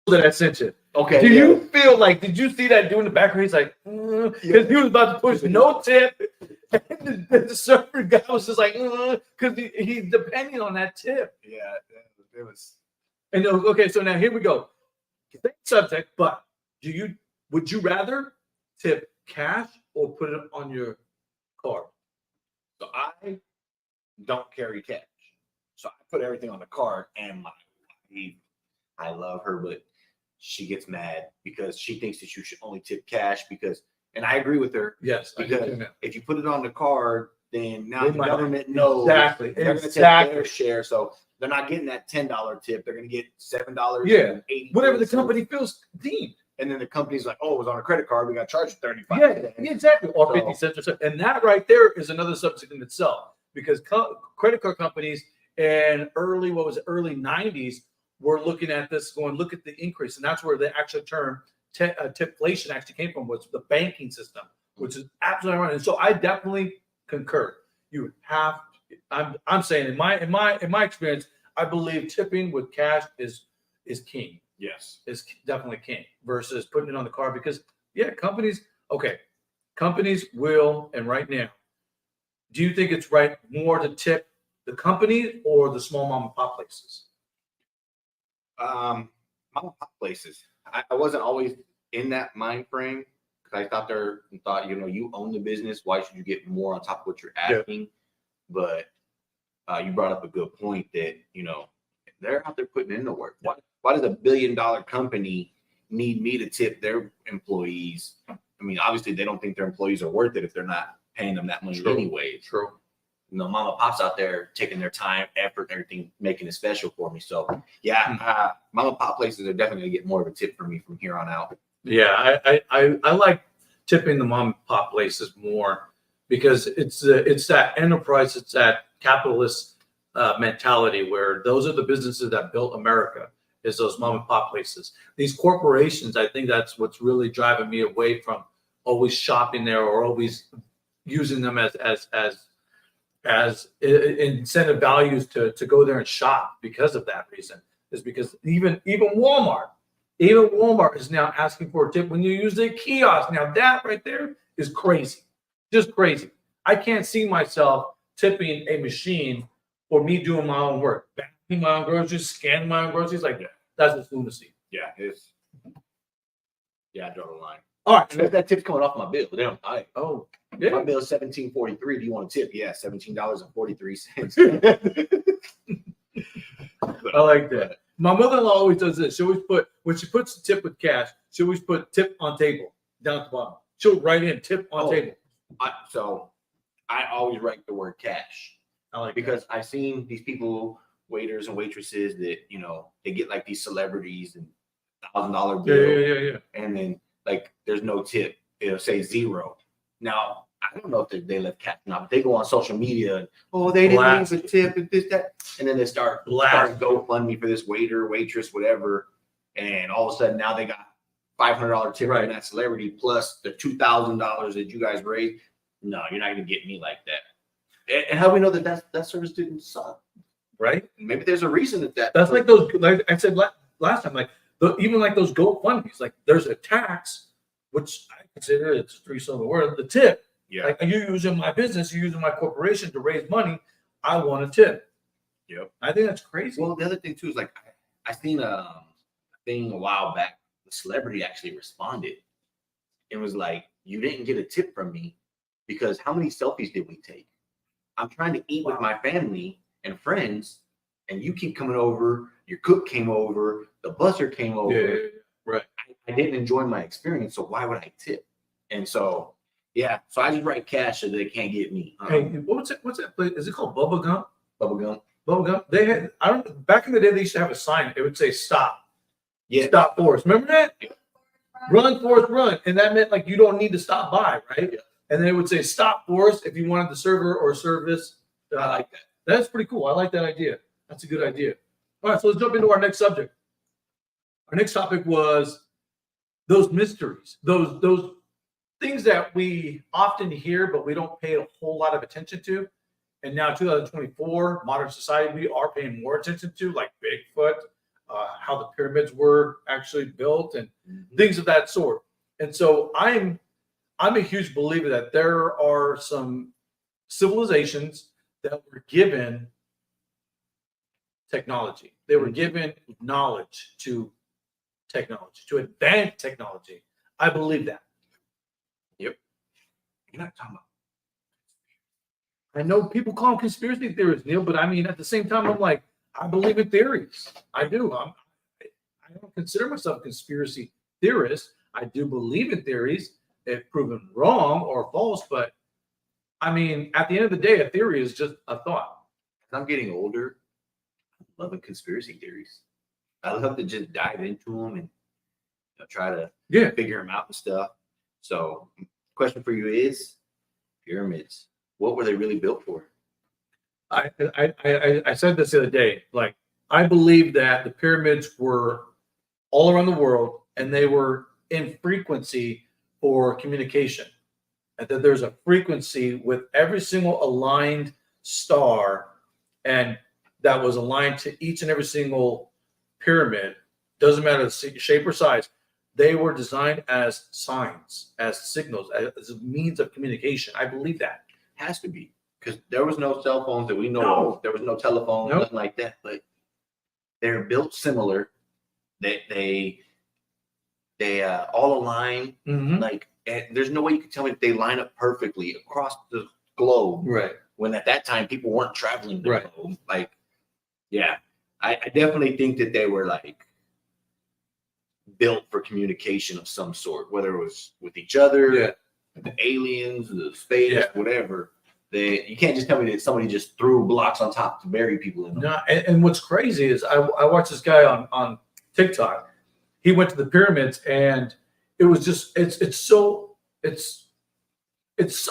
that I sent you. Okay. Do you feel like, did you see that dude in the background? He's like, because he was about to push no tip. And the server guy was just like, because he's depending on that tip. Yeah, it was. And okay, so now here we go. Same subject, but would you rather tip cash or put it on your card? So I don't carry cash. So I put everything on the card, and my wife, I love her, but she gets mad because she thinks that you should only tip cash because, and I agree with her. Yes, because if you put it on the card, then now They the might- government knows Exactly. they're going to take their share. So they're not getting that $10 tip. They're going to get $7. Yeah. Whatever the company feels deemed. And then the company's like, oh, it was on a credit card. We got charged $35. Yeah, exactly. Or 50 cents or so. And that right there is another subject in itself because credit card companies and early 90s were looking at this going, look at the increase. And that's where the actual term tipflation actually came from, was the banking system, which is absolutely right. And so I definitely concur. You have, I'm saying in my experience, I believe tipping with cash is king. Yes, is definitely king versus putting it on the card because companies will, and right now, do you think it's right more to tip the company or the small mom and pop places? Mom and pop places. I wasn't always in that mind frame because I thought you own the business. Why should you get more on top of what you're asking? Yeah. But you brought up a good point that they're out there putting in the work. Why does $1 billion company need me to tip their employees? I mean, obviously they don't think their employees are worth it if they're not paying them that money anyway. True. Mom and pop's out there taking their time, effort, and everything, making it special for me. So mom and pop places are definitely gonna get more of a tip from me from here on out. Yeah, I like tipping the mom and pop places more because it's that enterprise, it's that capitalist mentality where those are the businesses that built America. Is those mom and pop places. These corporations, I think that's what's really driving me away from always shopping there or always using them as incentive values to go there and shop because of that reason. Is because even Walmart is now asking for a tip when you use their kiosk. Now that right there is crazy, just crazy. I can't see myself tipping a machine or me doing my own work. My own groceries, scanning my own groceries, that's just lunacy. Yeah, I draw the line. All right, and that tip's coming off my bill. My bill is $17.43. Do you want a tip? Yeah, $17.43. I like that. My mother-in-law always does this. She always when she puts the tip with cash, she always put tip on table down at the bottom. She'll write in tip on table. So I always write the word cash. I like because I've seen these people, waiters and waitresses that they get like these celebrities and $1,000 bill. Yeah. And then there's no tip. It'll say zero. Now I don't know if they left cash or not, but they go on social media and they didn't leave a tip and this that, and then they start GoFundMe for this waiter, waitress, whatever, and all of a sudden now they got $500 tip from that celebrity plus the $2,000 that you guys raised. No, you're not gonna get me like that. And how do we know that service didn't suck? Right? Maybe there's a reason that's like those. Like I said last time, even like those GoFundMe's, there's a tax, which I consider it's a three-syllable word. The tip. Yeah. Like you're using my business, you're using my corporation to raise money. I want a tip. Yep. I think that's crazy. Well, the other thing too is I seen a thing a while back. The celebrity actually responded. It was like, you didn't get a tip from me because how many selfies did we take? I'm trying to eat with my family and friends, and you keep coming over. Your cook came over. The busser came over. Yeah, right. I didn't enjoy my experience, so why would I tip? And so, so I just write cash so they can't get me. Hey, what's that place? Is it called Bubba Gum? Bubba Gum. They had, back in the day, they used to have a sign. It would say stop. Yeah. Stop, Forrest. Remember that? Yeah. Run, Forrest, run. And that meant you don't need to stop by, right? Yeah. And then it would say stop, Forrest, if you wanted the server or service. I like that. That's pretty cool. I like that idea. That's a good idea. All right, so let's jump into our next subject. Our next topic was those mysteries, those things that we often hear, but we don't pay a whole lot of attention to. And now 2024, modern society, we are paying more attention to, like Bigfoot, how the pyramids were actually built, and Mhm. things of that sort. And so I'm a huge believer that there are some civilizations that were given technology. They were Mhm. given knowledge to technology, to advance technology. I believe that. Yep. You're not talking about. I know people call them conspiracy theories, Neil, but I mean, at the same time, I'm like, I believe in theories. I do. I don't consider myself a conspiracy theorist. I do believe in theories, if proven wrong or false. But I mean, at the end of the day, a theory is just a thought. As I'm getting older, I'm loving conspiracy theories. I love to just dive into them and try to Yeah. figure them out and stuff. So, question for you is pyramids. What were they really built for? I said this the other day. Like, I believe that the pyramids were all around the world, and they were in frequency for communication, and that there's a frequency with every single aligned star, and that was aligned to each and every single pyramid. Doesn't matter the shape or size. They were designed as signs, as signals, as a means of communication. I believe that. Has to be, because there was no cell phones that we know No. of. There was no telephone, Nope. nothing like that. But they're built similar. They all align. Mhm. Like, and there's no way you can tell me that they line up perfectly across the globe. Right. When at that time people weren't traveling the Right. globe. Like, yeah, I definitely think that they were like built for communication of some sort, whether it was with each other, Yeah. the aliens, the space, Yeah. whatever. You can't just tell me that somebody just threw blocks on top to bury people in them. No, and what's crazy is I watched this guy on TikTok. He went to the pyramids, and it was just it's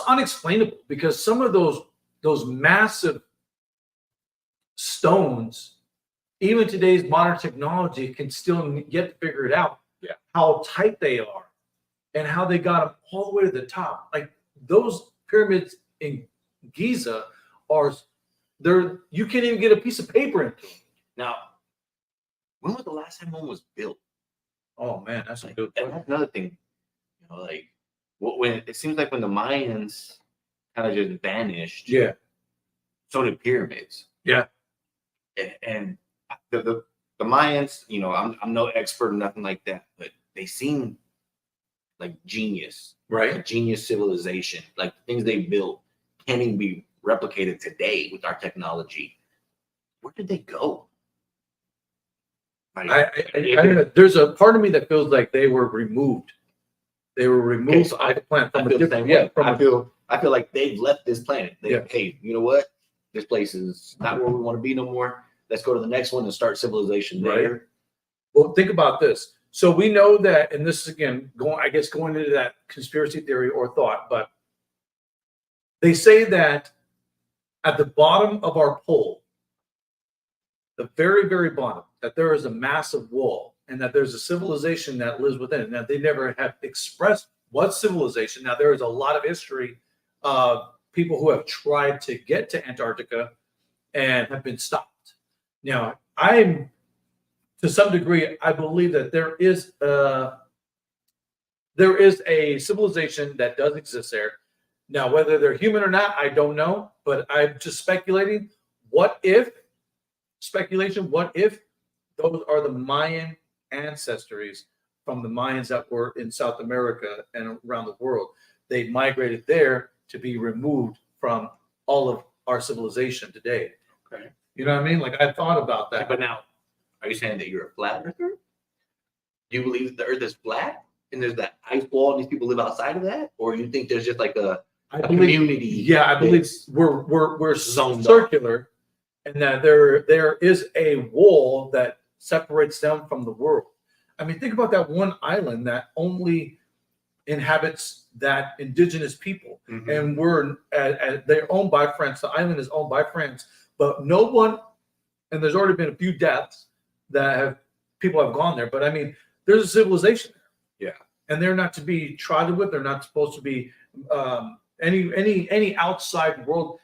unexplainable, because some of those massive stones, even today's modern technology can still yet to figure it out. Yeah. How tight they are, and how they got them all the way to the top. Like, those pyramids in Giza are you can't even get a piece of paper into them. Now, when was the last time one was built? Oh man, that's a Like, good that's question. another thing. Like when it seems like when the Mayans kind of just vanished, Yeah. so did pyramids. Yeah. And the Mayans, I'm no expert or nothing like that, but they seem like genius, Right. a genius civilization. Like, the things they built can't even be replicated today with our technology. Where did they go? Like, I don't know. There's a part of me that feels like they were removed. They were removed so off the planet I from a feel the different. same Yeah. way. From I feel like they've left this planet. Yeah. Hey, you know what? This place is not where we want to be no more. Let's go to the next one and start civilization there. Right. Well, think about this. So we know that, and this is again going into that conspiracy theory or thought, but they say that at the bottom of our pole, the very, very bottom, that there is a massive wall, and that there's a civilization that lives within it. Now, they never have expressed what civilization. Now, there is a lot of history of people who have tried to get to Antarctica and have been stopped. Now, to some degree, I believe that there is a civilization that does exist there. Now, whether they're human or not, I don't know, but I'm just speculating. What if those are the Mayan ancestries from the Mayans that were in South America and around the world? They migrated there to be removed from all of our civilization today. Okay. You know what I mean? Like, I thought about that. But now, are you saying that you're a flat earther? Do you believe that the earth is flat and there's that ice wall and these people live outside of that? Or you think there's just like a community? Yeah, I believe we're zoned circular, and that there is a wall that separates them from the world. I mean, think about that one island that only inhabits that indigenous people, Mhm. and they're owned by France. The island is owned by France, but no one. And there's already been a few deaths that people have gone there. But I mean, there's a civilization there. Yeah. And they're not to be trodden with. They're not supposed to be any outside world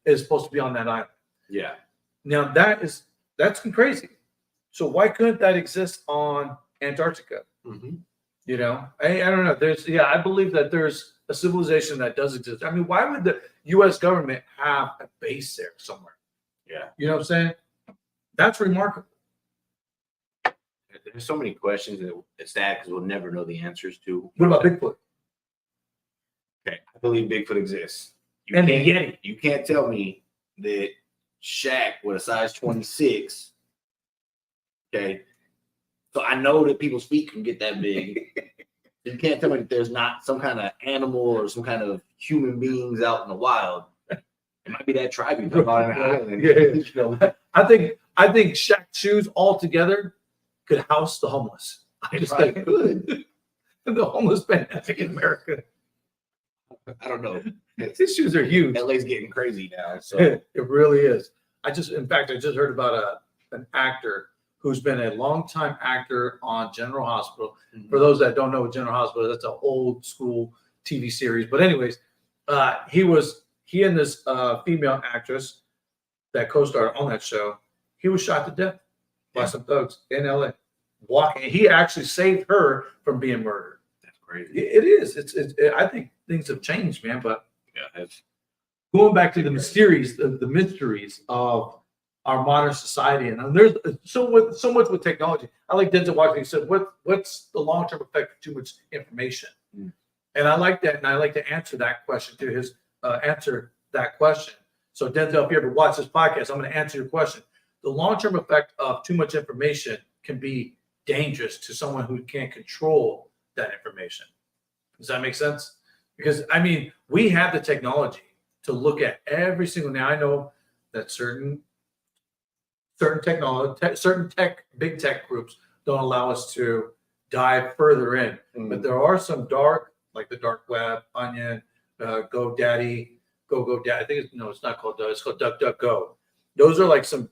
is supposed to be on that island. Yeah. Now that's crazy. So why couldn't that exist on Antarctica? Mm-hmm. You know, I don't know. I believe that there's a civilization that does exist. I mean, why would the U.S. government have a base there somewhere? Yeah. You know what I'm saying? That's remarkable. There's so many questions that it's sad because we'll never know the answers to. What about Bigfoot? Okay, I believe Bigfoot exists. And the Yeti. You can't tell me that Shaq with a size 26. Okay, so I know that people's feet can get that big. You can't tell me that there's not some kind of animal or some kind of human beings out in the wild. It might be that tribe you talk about on an island. Yeah. You know? I think Shaq's shoes altogether could house the homeless. I just Probably think could. the homeless pandemic in America. I don't know. His shoes are huge. LA's getting crazy now. So It really is. In fact, I just heard about an actor who's been a longtime actor on General Hospital. For those that don't know what General Hospital is, that's an old school TV series. But anyways, he and this female actress that co-starred on that show, he was shot to death by some thugs in LA. He actually saved her from being murdered. that's crazy. It is. I think things have changed, man. But Yeah, it's going back to the mysteries of our modern society, and there's so much with technology. I like Denzel Washington. He said, "What's the long-term effect of too much information?" Mm. And I like that, and I like to answer that question to his answer that question. So Denzel, if you ever watch this podcast, I'm going to answer your question. The long-term effect of too much information can be dangerous to someone who can't control that information. Does that make sense? Because I mean, we have the technology to look at every single. Now I know that certain technology, certain big tech groups don't allow us to dive further in, but there are some dark, like the dark web, Onion, GoDaddy. I think it's not called it's called DuckDuckGo. Those are like some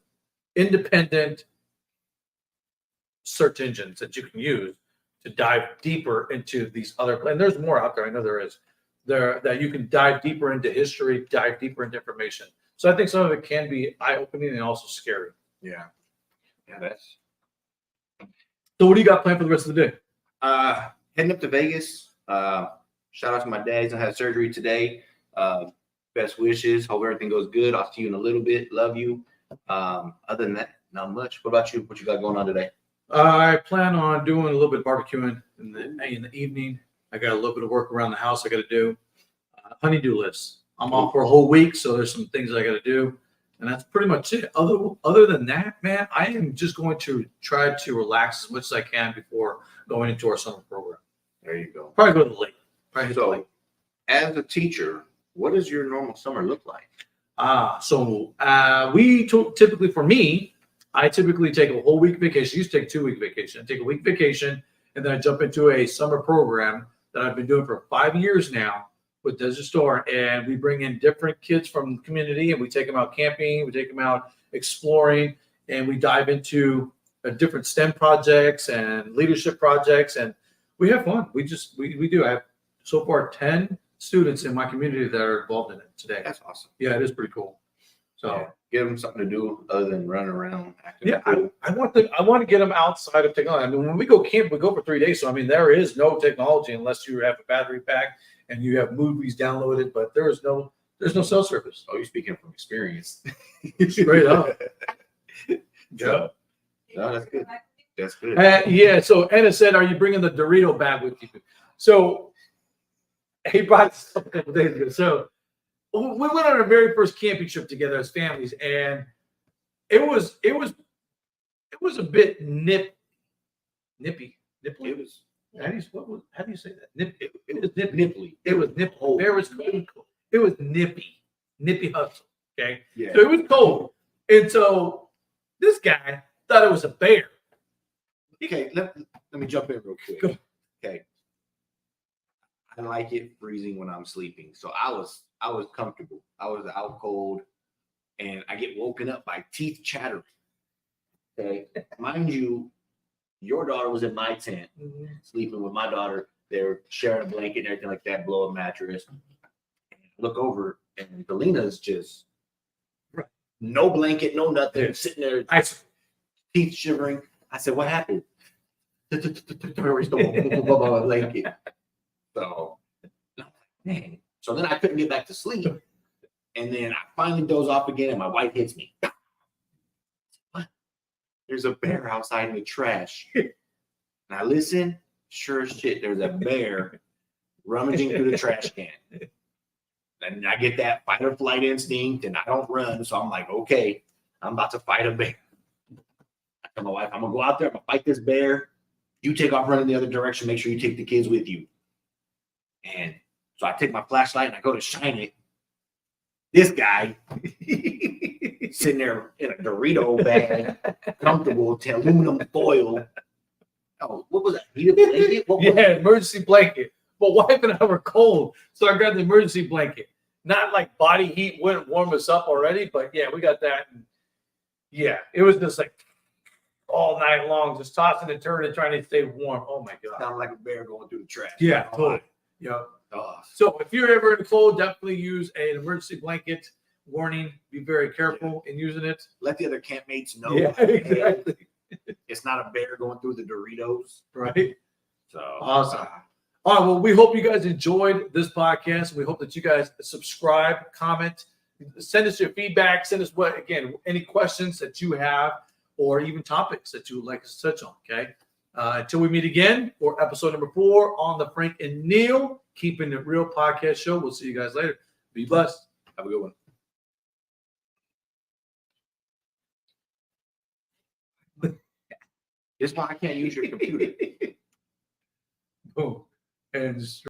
independent search engines that you can use to dive deeper into these other. And there's more out there. I know there is. That you can dive deeper into history, dive deeper into information. So I think some of it can be eye-opening and also scary. yeah. That's So what do you got planned for the rest of the day? heading up to Vegas. Shout out to my dad. He's had surgery today. Best wishes. Hope everything goes good. I'll see you in a little bit. Love you. Other than that, not much. What about you? What you got going on today? I plan on doing a little bit of barbecuing in the evening. I got a little bit of work around the house I got to do. Honey-do lists. I'm off for a whole week, so there's some things I got to do, and that's pretty much it. Other than that, man, I am just going to try to relax as much as I can before going into our summer program. There you go. Probably go to the lake. Probably hit the lake. As a teacher, what does your normal summer look like? Typically, for me, I typically take a whole week vacation. I used to take a 2-week vacation. I take a week vacation, and then I jump into a summer program that I've been doing for 5 years now with Desert Store. And we bring in different kids from the community, and we take them out camping. We take them out exploring, and we dive into different STEM projects and leadership projects, and we have fun. We do. I have so far 10 students in my community that are involved in it today. That's awesome. Yeah, it is pretty cool. So Yeah. Give them something to do other than running around acting. yeah, cool. I want to get them outside of technology. I mean, when we go camp, we go for 3 days. So I mean, there is no technology unless you have a battery pack and you have movies downloaded. But there's no cell service. Oh, you're speaking from experience. Straight up. Yeah. No, that's good. That's good. Yeah. So Anna said, "Are you bringing the Dorito bag with you?" So he brought this up a couple days ago. So we went on our very first camping trip together as families, and it was a bit nippy. It was How do you say that? Nippy. It was nippy. nipply. It was nippy. There was cold. It was nippy hustle. Okay, Yeah. so it was cold, and so this guy thought it was a bear. Okay, let me jump in real quick. Go. Okay. I like it freezing when I'm sleeping. So I was comfortable. I was out cold and I get woken up by teeth chattering. Okay. Mind you, your daughter was in my tent, sleeping with my daughter. They were sharing a blanket and everything like that, blow a mattress. And I look over and Delina's just no blanket, no nothing, sitting there, teeth shivering. I said, what happened? Blanket. So, man. So then I couldn't get back to sleep. And then I finally doze off again, and my wife hits me. What? There's a bear outside in the trash. And I listen, sure as shit, there's a bear rummaging through the trash can. And I get that fight or flight instinct, and I don't run. So I'm like, okay, I'm about to fight a bear. I tell my wife, I'm gonna go out there, I'm gonna fight this bear. You take off running the other direction, make sure you take the kids with you. And so I take my flashlight and I go to shine it. This guy sitting there in a Dorito bag, comfortable, aluminum foil. Oh, what was that? Heated blanket? What was Yeah, emergency blanket. But wife and I were cold, so I grabbed the emergency blanket. Not like body heat wouldn't warm us up already, but yeah, we got that. And yeah, it was just like all night long, just tossing and turning, trying to stay warm. Oh my god! Sounded like a bear going through the trash. Yeah, totally. Yeah. Oh. So if you're ever in the cold, definitely use an emergency blanket. Warning: be very careful in using it. Let the other campmates know. Yeah, exactly. It's not a bear going through the Doritos. Right. So Awesome. All right. Well, we hope you guys enjoyed this podcast. We hope that you guys subscribe, comment, send us your feedback. Send us any questions that you have, or even topics that you would like us to touch on. Okay. Until we meet again for episode number 4 on the Frank and Neil Keeping It Real podcast show. We'll see you guys later. Be blessed. have a good one. This is why I can't use your computer. Boom. And